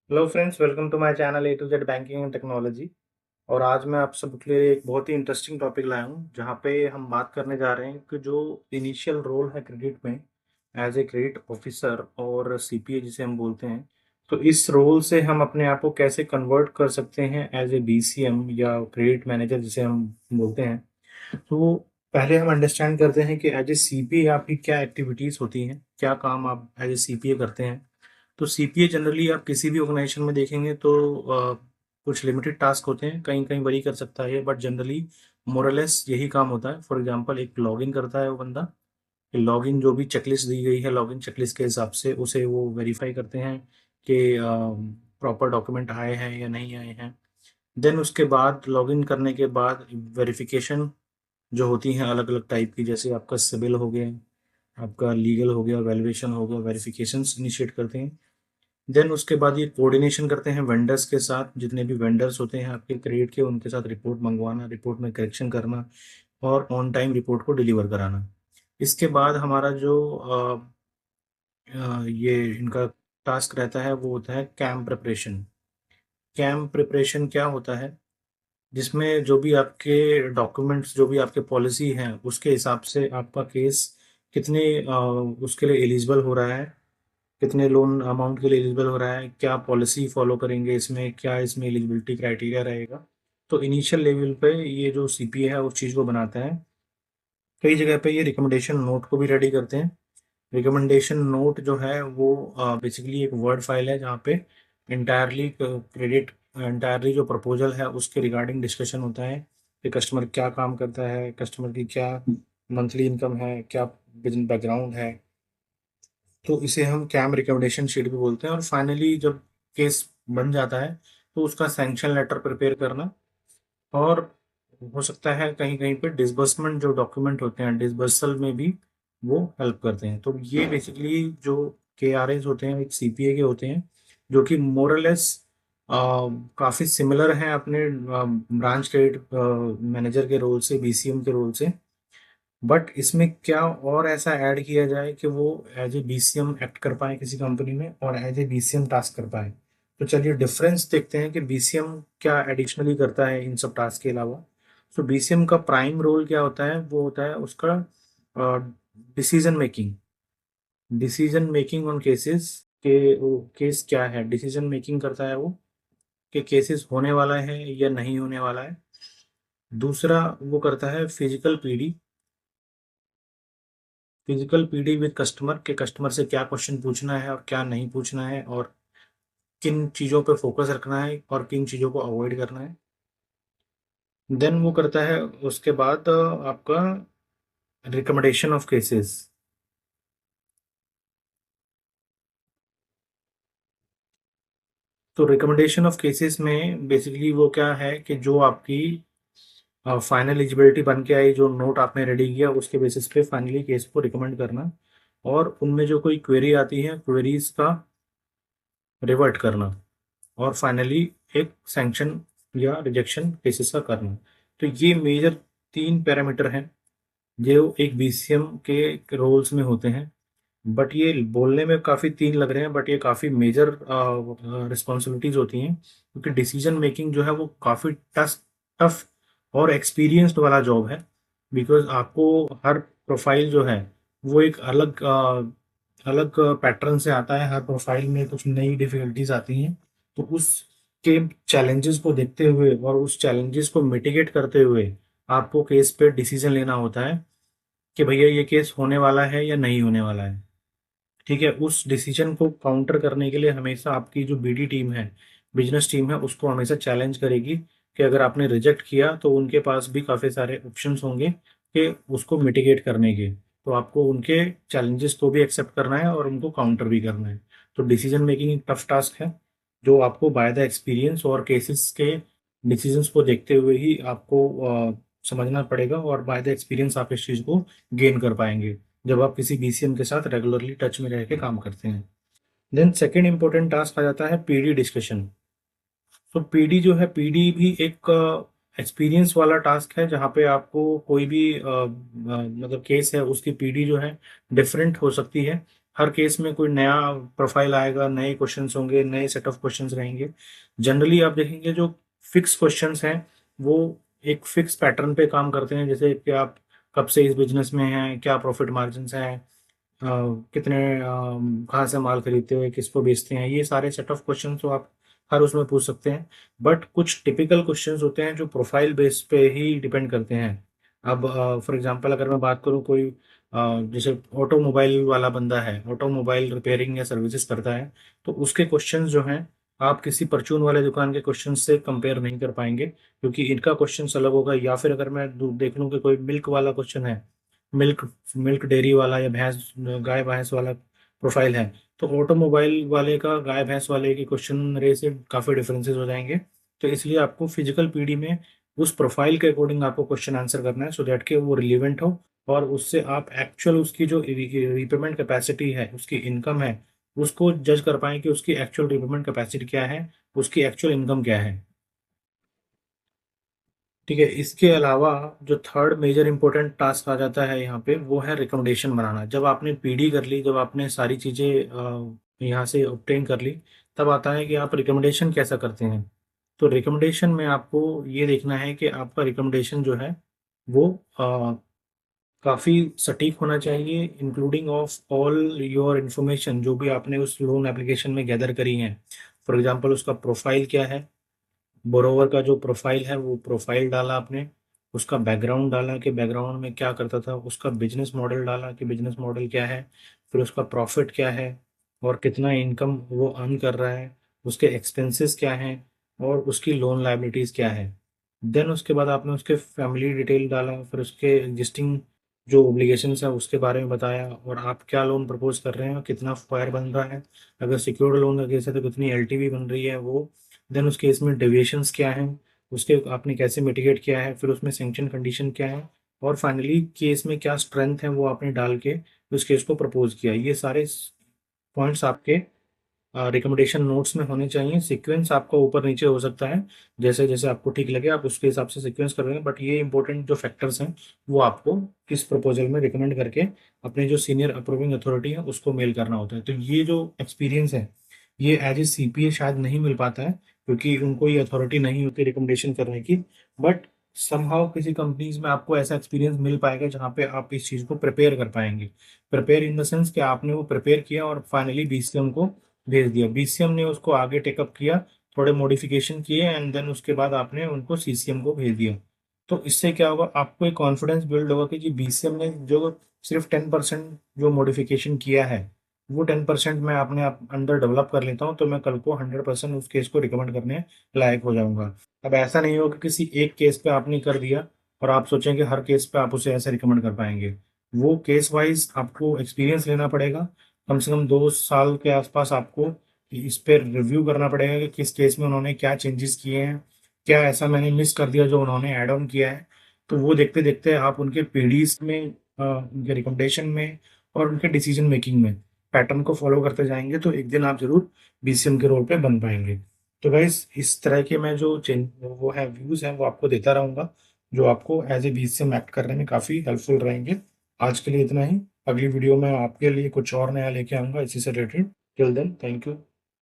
Hello friends, welcome to my channel A to Z banking and technology. और आज मैं आप सबके लिए एक बहुत ही इंटरेस्टिंग टॉपिक लाया हूँ जहाँ पे हम बात करने जा रहे हैं कि जो इनिशियल रोल है क्रेडिट में एज ए क्रेडिट ऑफिसर और सीपीए जिसे हम बोलते हैं, तो इस रोल से हम अपने आप को कैसे कन्वर्ट कर सकते हैं एज ए बीसीएम या क्रेडिट मैनेजर जिसे हम बोलते हैं। तो पहले हम अंडरस्टैंड करते हैं कि एज ए सीपीए आपकी क्या एक्टिविटीज़ होती हैं, क्या काम आप एज ए सीपीए करते हैं। तो सीपीए जनरली आप किसी भी ऑर्गेनाइजेशन में देखेंगे तो कुछ लिमिटेड टास्क होते हैं, कहीं कहीं वरी कर सकता है, बट जनरली मोरलेस यही काम होता है। फॉर एग्जांपल एक लॉगिन करता है वो बंदा, लॉगिन जो भी चेकलिस्ट दी गई है लॉगिन चेकलिस्ट के हिसाब से उसे वो वेरीफाई करते हैं कि प्रॉपर डॉक्यूमेंट आए हैं या नहीं आए हैं। देन उसके बाद लॉगिन करने के बाद वेरिफिकेशन जो होती हैं अलग अलग टाइप की, जैसे आपका सिविल हो गया, आपका लीगल हो गया, वैल्यूएशन हो गया, वेरिफिकेशंस इनिशिएट करते हैं। देन उसके बाद ये कोऑर्डिनेशन करते हैं वेंडर्स के साथ, जितने भी वेंडर्स होते हैं आपके क्रेडिट के, उनके साथ रिपोर्ट मंगवाना, रिपोर्ट में करेक्शन करना और ऑन टाइम रिपोर्ट को डिलीवर कराना। इसके बाद हमारा जो ये इनका टास्क रहता है वो होता है कैम्प प्रिपरेशन। कैम्प प्रिपरेशन क्या होता है, जिसमें जो भी आपके डॉक्यूमेंट्स, जो भी आपके पॉलिसी हैं उसके हिसाब से आपका केस कितने उसके लिए एलिजिबल हो रहा है, कितने लोन अमाउंट के लिए एलिजिबल हो रहा है, क्या पॉलिसी फॉलो करेंगे इसमें, क्या इसमें एलिजिबिलिटी क्राइटेरिया रहेगा। तो इनिशियल लेवल पे ये जो सीपीए है उस चीज़ को बनाता है। कई जगह पे ये रिकमेंडेशन नोट को भी रेडी करते हैं। रिकमेंडेशन नोट जो है वो बेसिकली एक वर्ड फाइल है जहाँ पे इंटायरली क्रेडिट, इंटायरली जो प्रपोजल है उसके रिगार्डिंग डिस्कशन होता है कि कस्टमर क्या काम करता है, कस्टमर की क्या मंथली इनकम है, क्या बिजनेस बैकग्राउंड है। तो इसे हम कैम रिकमेंडेशन शीट भी बोलते हैं। और फाइनली जब केस बन जाता है तो उसका सैंक्शन लेटर प्रिपेयर करना, और हो सकता है कहीं कहीं पे डिसबर्समेंट जो डॉक्यूमेंट होते हैं डिसबर्सल में भी वो हेल्प करते हैं। तो ये बेसिकली जो के आर एज होते हैं एक सीपीए के होते हैं, जो कि मोरलेस काफ़ी सिमिलर हैं अपने ब्रांच क्रेडिट मैनेजर के रोल से, बीसीएम के रोल से। बट इसमें क्या और ऐसा ऐड किया जाए कि वो एज ए बीसीएम एक्ट कर पाए किसी कंपनी में और एज ए बीसीएम टास्क कर पाए। तो चलिए डिफरेंस देखते हैं कि बीसीएम क्या एडिशनली करता है इन सब टास्क के अलावा। तो बीसीएम का प्राइम रोल क्या होता है, वो होता है उसका decision making. Decision making on cases के, वो केस क्या है, डिसीजन मेकिंग करता है वो कि केसेस होने वाला है या नहीं होने वाला है। दूसरा वो करता है physical PD, physical PD with customer, के कस्टमर से क्या क्वेश्चन पूछना है और क्या नहीं पूछना है, और किन चीज़ों पे फोकस रखना है और किन चीज़ों को अवॉइड करना है। देन वो करता है उसके बाद आपका रिकमेंडेशन ऑफ केसेस। तो रिकमेंडेशन ऑफ केसेस में बेसिकली वो क्या है कि जो आपकी फाइनल एलिजिबिलिटी बन के आई, जो नोट आपने रेडी किया उसके बेसिस पे फाइनली केस को रिकमेंड करना, और उनमें जो कोई क्वेरी आती है क्वेरीज का रिवर्ट करना, और फाइनली एक सैंक्शन या रिजेक्शन केसेस का करना। तो ये मेजर तीन पैरामीटर हैं जो एक बीसीएम के रोल्स में होते हैं। बट ये बोलने में काफ़ी तीन लग रहे हैं, बट ये काफ़ी मेजर रिस्पॉन्सिबिलिटीज होती हैं, क्योंकि डिसीजन मेकिंग जो है वो काफ़ी टफ टफ और एक्सपीरियंस्ड वाला जॉब है। बिकॉज आपको हर प्रोफाइल जो है वो एक अलग अलग पैटर्न से आता है, हर प्रोफाइल में कुछ नई डिफिकल्टीज आती हैं। तो उसके चैलेंजेस को देखते हुए और उस चैलेंजेस को मिटिगेट करते हुए आपको केस पे डिसीजन लेना होता है कि भैया ये केस होने वाला है या नहीं होने वाला है। ठीक है, उस डिसीजन को काउंटर करने के लिए हमेशा आपकी जो बीडी टीम है, बिजनेस टीम है, उसको हमेशा चैलेंज करेगी कि अगर आपने रिजेक्ट किया तो उनके पास भी काफ़ी सारे ऑप्शंस होंगे कि उसको मिटिगेट करने के। तो आपको उनके चैलेंजेस को भी एक्सेप्ट करना है और उनको काउंटर भी करना है। तो डिसीजन मेकिंग एक टफ टास्क है जो आपको बाय द एक्सपीरियंस और केसेस के डिसीजंस को देखते हुए ही आपको समझना पड़ेगा, और बाय द एक्सपीरियंस आप इस चीज़ को गेन कर पाएंगे जब आप किसी बीसीएम के साथ रेगुलरली टच में रह के काम करते हैं। देन सेकेंड इंपॉर्टेंट टास्क आ जाता है पीडी डिस्कशन। तो पीडी जो है, पीडी भी एक एक्सपीरियंस वाला टास्क है जहाँ पे आपको कोई भी मतलब केस है उसकी पीडी जो है डिफरेंट हो सकती है। हर केस में कोई नया प्रोफाइल आएगा, नए क्वेश्चंस होंगे, नए सेट ऑफ क्वेश्चंस रहेंगे। जनरली आप देखेंगे जो फिक्स क्वेश्चंस हैं वो एक फिक्स पैटर्न पे काम करते हैं, जैसे कि आप कब से इस बिजनेस में हैं, क्या प्रॉफिट मार्जिन्स हैं, कितने कहाँ से माल खरीदते हो, किसको बेचते हैं, ये सारे सेट ऑफ क्वेश्चन तो आप हर उसमें पूछ सकते हैं। बट कुछ टिपिकल क्वेश्चंस होते हैं जो प्रोफाइल बेस पे ही डिपेंड करते हैं। अब फॉर एग्जांपल अगर मैं बात करूँ, कोई जैसे ऑटोमोबाइल वाला बंदा है, ऑटोमोबाइल रिपेयरिंग या सर्विसेज करता है, तो उसके क्वेश्चंस जो हैं आप किसी परचून वाले दुकान के क्वेश्चन से कंपेयर नहीं कर पाएंगे, क्योंकि इनका क्वेश्चन अलग होगा। या फिर अगर मैं देख लूँ कि कोई मिल्क वाला क्वेश्चन है, मिल्क मिल्क डेयरी वाला या भैंस गाय भैंस वाला प्रोफाइल है, तो ऑटोमोबाइल वाले का गाय भैंस वाले के क्वेश्चन रे से काफ़ी डिफरेंसेस हो जाएंगे। तो इसलिए आपको फिजिकल पीडी में उस प्रोफाइल के अकॉर्डिंग आपको क्वेश्चन आंसर करना है, सो दैट कि वो रिलेवेंट हो और उससे आप एक्चुअल उसकी जो रिपेमेंट कैपेसिटी है, उसकी इनकम है, उसको जज कर पाएं कि उसकी एक्चुअल रिपेमेंट कैपेसिटी क्या है, उसकी एक्चुअल इनकम क्या है। ठीक है, इसके अलावा जो थर्ड मेजर इंपॉर्टेंट टास्क आ जाता है यहाँ पे, वो है रिकमेंडेशन बनाना। जब आपने पीडी कर ली, जब आपने सारी चीज़ें यहाँ से ऑब्टेन कर ली, तब आता है कि आप रिकमेंडेशन कैसा करते हैं। तो रिकमेंडेशन में आपको ये देखना है कि आपका रिकमेंडेशन जो है वो काफ़ी सटीक होना चाहिए, including of all your information जो भी आपने उस लोन एप्लीकेशन में गैदर करी है। फॉर एग्जांपल उसका प्रोफाइल क्या है, बोरोवर का जो प्रोफाइल है वो प्रोफाइल डाला आपने, उसका बैकग्राउंड डाला कि बैकग्राउंड में क्या करता था, उसका बिजनेस मॉडल डाला कि बिजनेस मॉडल क्या है, फिर उसका प्रॉफिट क्या है और कितना इनकम वो अर्न कर रहा है, उसके एक्सपेंसेस क्या हैं और उसकी लोन लायबिलिटीज़ क्या है। देन उसके बाद आपने उसके फैमिली डिटेल डाला, फिर उसके एग्जिस्टिंग जो ओब्लिगेशंस है उसके बारे में बताया, और आप क्या लोन प्रपोज कर रहे हैं और कितना फायर बन रहा है, अगर सिक्योर्ड लोन का केस है तो कितनी एलटीवी बन रही है वो, देन उस केस में डेविएशंस क्या हैं, उसके आपने कैसे मिटिगेट किया है, फिर उसमें सैंक्शन कंडीशन क्या है, और फाइनली केस में क्या स्ट्रेंथ है वो आपने डाल के उस केस को प्रपोज किया। ये सारे पॉइंट्स आपके रिकमेंडेशन नोट्स में होने चाहिए। सीक्वेंस आपका ऊपर नीचे हो सकता है, जैसे जैसे आपको ठीक लगे आप उसके हिसाब से सीक्वेंस कर रहे हैं, बट ये इंपॉर्टेंट जो फैक्टर्स हैं वो आपको इस प्रपोजल में रिकमेंड करके अपने जो सीनियर अप्रूविंग अथॉरिटी है उसको मेल करना होता है। तो ये जो एक्सपीरियंस है ये एज ए सीपीए शायद नहीं मिल पाता है, क्योंकि उनको ये अथॉरिटी नहीं होती रिकमेंडेशन करने की। बट समहाउ किसी कंपनीज में आपको ऐसा एक्सपीरियंस मिल पाएगा जहाँ पे आप इस चीज़ को प्रिपेयर कर पाएंगे। प्रिपेयर इन द सेंस कि आपने वो प्रिपेयर किया और फाइनली बीसीएम को भेज दिया, बीसीएम ने उसको आगे टेकअप किया, थोड़े मॉडिफिकेशन किए एंड देन उसके बाद आपने उनको सीसीएम को भेज दिया। तो इससे क्या होगा, आपको एक कॉन्फिडेंस बिल्ड होगा कि जी बीसीएम ने जो सिर्फ 10% जो मॉडिफिकेशन किया है, वो 10% मैं अपने आप अंदर डेवलप कर लेता हूँ, तो मैं कल को 100% उस केस को रिकमेंड करने लायक हो जाऊंगा। अब ऐसा नहीं होगा कि किसी एक केस पे आपने कर दिया और आप सोचें कि हर केस पे आप उसे ऐसे रिकमेंड कर पाएंगे। वो केस वाइज आपको एक्सपीरियंस लेना पड़ेगा, कम से कम 2 साल के आसपास आपको इस पर रिव्यू करना पड़ेगा कि किस केस में उन्होंने क्या चेंजेस किए हैं, क्या ऐसा मैंने मिस कर दिया जो उन्होंने ऐड ऑन किया है। तो वो देखते देखते आप उनके पीडीज में, उनके रिकमेंडेशन में और उनके डिसीजन मेकिंग में पैटर्न को फॉलो करते जाएंगे, तो एक दिन आप जरूर बीसीएम के रोल पे बन पाएंगे। तो गाइस इस तरह के मैं जो चेंज वो है व्यूज हैं वो आपको देता रहूंगा, जो आपको एज ए बीसीएम एक्ट करने में काफी हेल्पफुल रहेंगे। आज के लिए इतना ही, अगली वीडियो में आपके लिए कुछ और नया लेके आऊंगा इसी से related. Till then, thank you.